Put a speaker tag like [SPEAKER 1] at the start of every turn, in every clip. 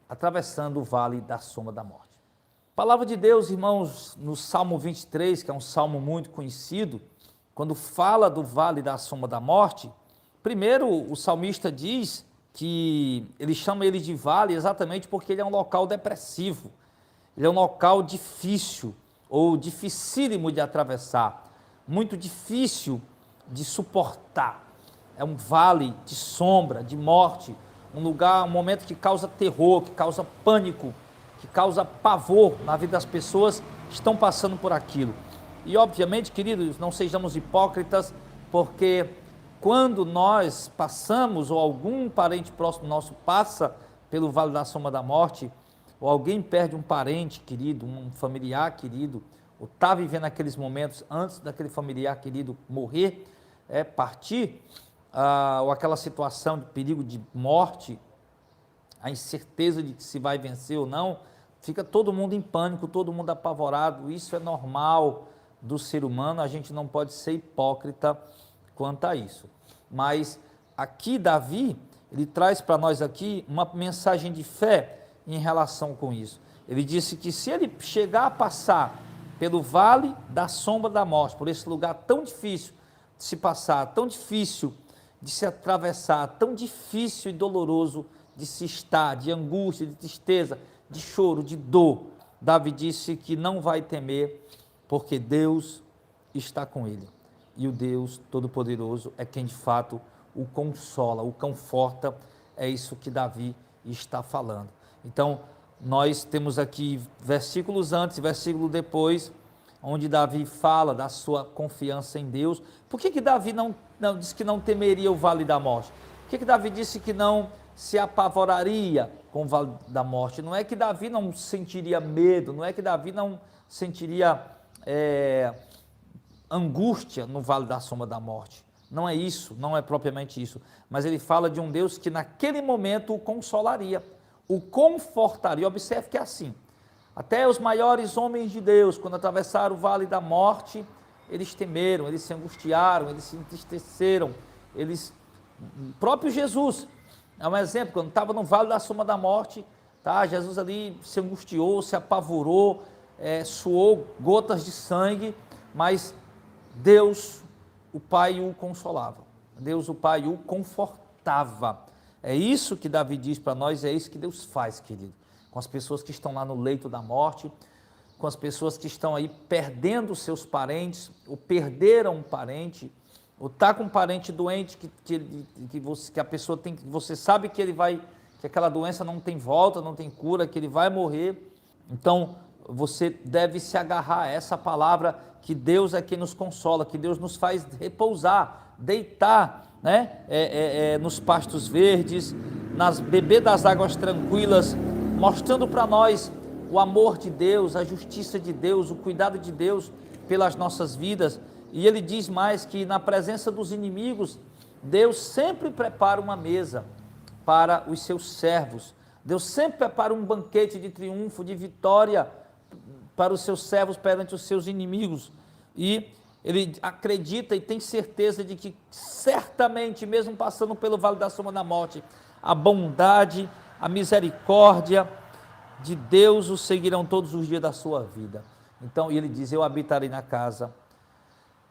[SPEAKER 1] atravessando o vale da sombra da morte. A palavra de Deus, irmãos, no Salmo 23, que é um salmo muito conhecido, quando fala do vale da sombra da morte, primeiro o salmista diz que ele chama ele de vale exatamente porque ele é um local depressivo, ele é um local difícil ou dificílimo de atravessar, muito difícil de suportar. É um vale de sombra, de morte, um lugar, um momento que causa terror, que causa pânico, que causa pavor na vida das pessoas que estão passando por aquilo. E obviamente, queridos, não sejamos hipócritas, porque quando nós passamos, ou algum parente próximo nosso passa pelo vale da sombra da morte, ou alguém perde um parente querido, um familiar querido, ou está vivendo aqueles momentos antes daquele familiar querido morrer, partir, ou aquela situação de perigo de morte, a incerteza de que se vai vencer ou não, fica todo mundo em pânico, todo mundo apavorado. Isso é normal do ser humano, a gente não pode ser hipócrita quanto a isso. Mas aqui Davi, ele traz para nós aqui uma mensagem de fé em relação com isso. Ele disse que se ele chegar a passar pelo vale da sombra da morte, por esse lugar tão difícil de se passar, tão difícil de se atravessar, tão difícil e doloroso de se estar, de angústia, de tristeza, de choro, de dor, Davi disse que não vai temer, porque Deus está com ele. E o Deus Todo-Poderoso é quem de fato o consola, o conforta. É isso que Davi está falando. Então, nós temos aqui versículos antes e versículo depois, onde Davi fala da sua confiança em Deus. Por que Davi não disse que não temeria o vale da morte? Por que Davi disse que não se apavoraria com o vale da morte? Não é que Davi não sentiria medo, não é que Davi não sentiria angústia no vale da sombra da morte. Não é isso, não é propriamente isso. Mas ele fala de um Deus que naquele momento o consolaria, o confortaria. Observe que é assim. Até os maiores homens de Deus, quando atravessaram o vale da morte, eles temeram, eles se angustiaram, eles se entristeceram. O próprio Jesus é um exemplo, quando estava no vale da sombra da morte, tá? Jesus ali se angustiou, se apavorou, suou gotas de sangue, mas Deus, o Pai, o consolava. Deus, o Pai, o confortava. É isso que Davi diz para nós, é isso que Deus faz, querido. Com as pessoas que estão lá no leito da morte, com as pessoas que estão aí perdendo seus parentes, ou perderam um parente, ou está com um parente doente que a pessoa tem, você sabe que ele vai, que aquela doença não tem volta, não tem cura, que ele vai morrer. Então, você deve se agarrar a essa palavra, que Deus é quem nos consola, que Deus nos faz repousar, deitar, né? Nos pastos verdes, beber das águas tranquilas, mostrando para nós o amor de Deus, a justiça de Deus, o cuidado de Deus pelas nossas vidas. E ele diz mais que na presença dos inimigos, Deus sempre prepara uma mesa para os seus servos. Deus sempre prepara um banquete de triunfo, de vitória para os seus servos perante os seus inimigos. E ele acredita e tem certeza de que certamente, mesmo passando pelo vale da sombra da morte, a bondade, a misericórdia de Deus o seguirão todos os dias da sua vida. Então ele diz: eu habitarei na casa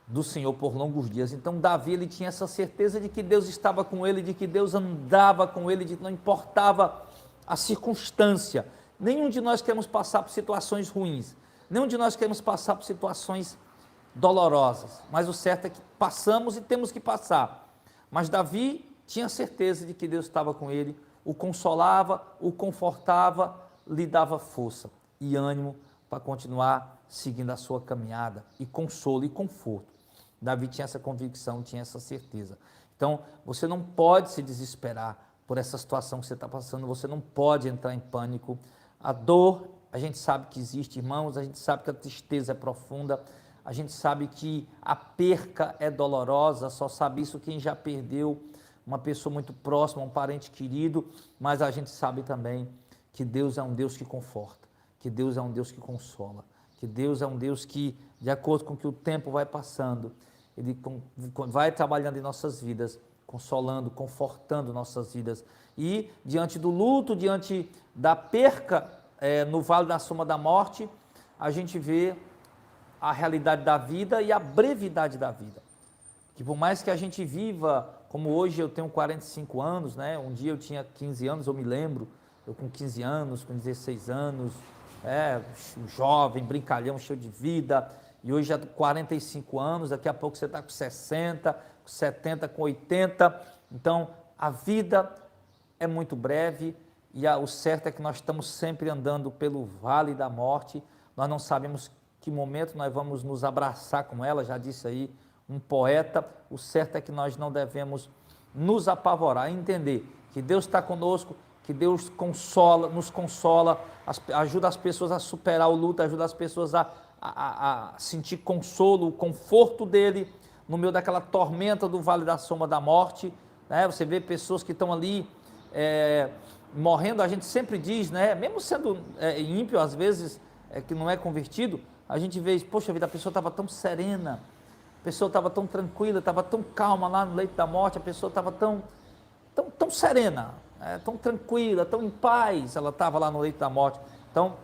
[SPEAKER 1] do Senhor por longos dias. Então Davi, ele tinha essa certeza de que Deus estava com ele, de que Deus andava com ele, de que não importava a circunstância. Nenhum de nós queremos passar por situações ruins, nenhum de nós queremos passar por situações dolorosas, mas o certo é que passamos e temos que passar. Mas Davi tinha certeza de que Deus estava com ele, o consolava, o confortava, lhe dava força e ânimo para continuar seguindo a sua caminhada, e consolo e conforto. Davi tinha essa convicção, tinha essa certeza. Então, você não pode se desesperar por essa situação que você está passando, você não pode entrar em pânico. A dor, a gente sabe que existe, irmãos, a gente sabe que a tristeza é profunda, a gente sabe que a perca é dolorosa, só sabe isso quem já perdeu uma pessoa muito próxima, um parente querido, mas a gente sabe também que Deus é um Deus que conforta, que Deus é um Deus que consola, que Deus é um Deus que, de acordo com que o tempo vai passando, Ele vai trabalhando em nossas vidas, consolando, confortando nossas vidas. E diante do luto, diante da perca no vale da sombra da morte, a gente vê a realidade da vida e a brevidade da vida. Que por mais que a gente viva, como hoje eu tenho 45 anos, né? Um dia eu tinha 15 anos, eu me lembro, eu com 15 anos, com 16 anos, um jovem, brincalhão, cheio de vida, e hoje já 45 anos, daqui a pouco você está com 60, com 70, com 80, então a vida é muito breve e o certo é que nós estamos sempre andando pelo vale da morte, nós não sabemos que momento nós vamos nos abraçar com ela, já disse aí um poeta, o certo é que nós não devemos nos apavorar, entender que Deus está conosco, que Deus nos consola, ajuda as pessoas a superar o luto, ajuda as pessoas a sentir consolo, o conforto dele, no meio daquela tormenta do vale da sombra da morte, né? Você vê pessoas que estão ali morrendo, a gente sempre diz, né? Mesmo sendo ímpio, às vezes, que não é convertido, a gente vê, poxa vida, a pessoa estava tão serena, a pessoa estava tão tranquila, estava tão calma lá no leito da morte, a pessoa estava tão serena, tão tranquila, tão em paz, ela estava lá no leito da morte. Então,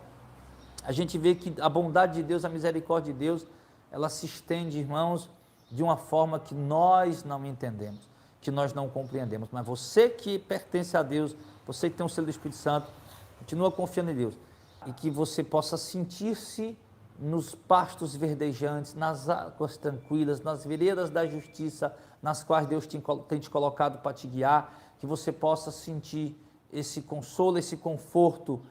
[SPEAKER 1] a gente vê que a bondade de Deus, a misericórdia de Deus, ela se estende, irmãos, de uma forma que nós não entendemos, que nós não compreendemos. Mas você que pertence a Deus, você que tem o selo do Espírito Santo, continua confiando em Deus, e que você possa sentir-se nos pastos verdejantes, nas águas tranquilas, nas veredas da justiça, nas quais Deus tem te colocado para te guiar, que você possa sentir esse consolo, esse conforto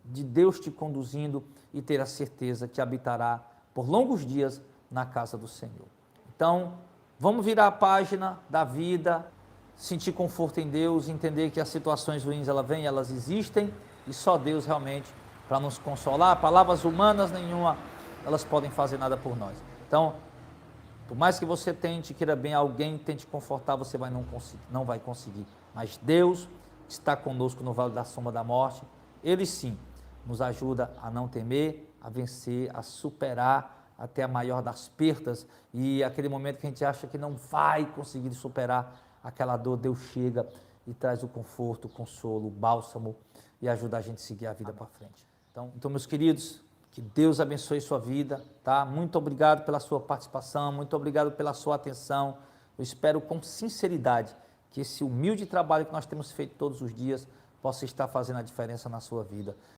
[SPEAKER 1] de Deus te conduzindo e ter a certeza que habitará por longos dias na casa do Senhor. Então, vamos virar a página da vida, sentir conforto em Deus, entender que as situações ruins elas vêm, elas existem e só Deus realmente para nos consolar. Palavras humanas nenhuma, elas podem fazer nada por nós. Então, por mais que você tente, queira bem, alguém tente confortar, você não vai conseguir. Mas Deus está conosco no vale da sombra da morte. Ele sim nos ajuda a não temer, a vencer, a superar até a maior das perdas. E aquele momento que a gente acha que não vai conseguir superar aquela dor, Deus chega e traz o conforto, o consolo, o bálsamo e ajuda a gente a seguir a vida para frente. Então, meus queridos, que Deus abençoe sua vida, tá? Muito obrigado pela sua participação, muito obrigado pela sua atenção. Eu espero com sinceridade que esse humilde trabalho que nós temos feito todos os dias possa estar fazendo a diferença na sua vida.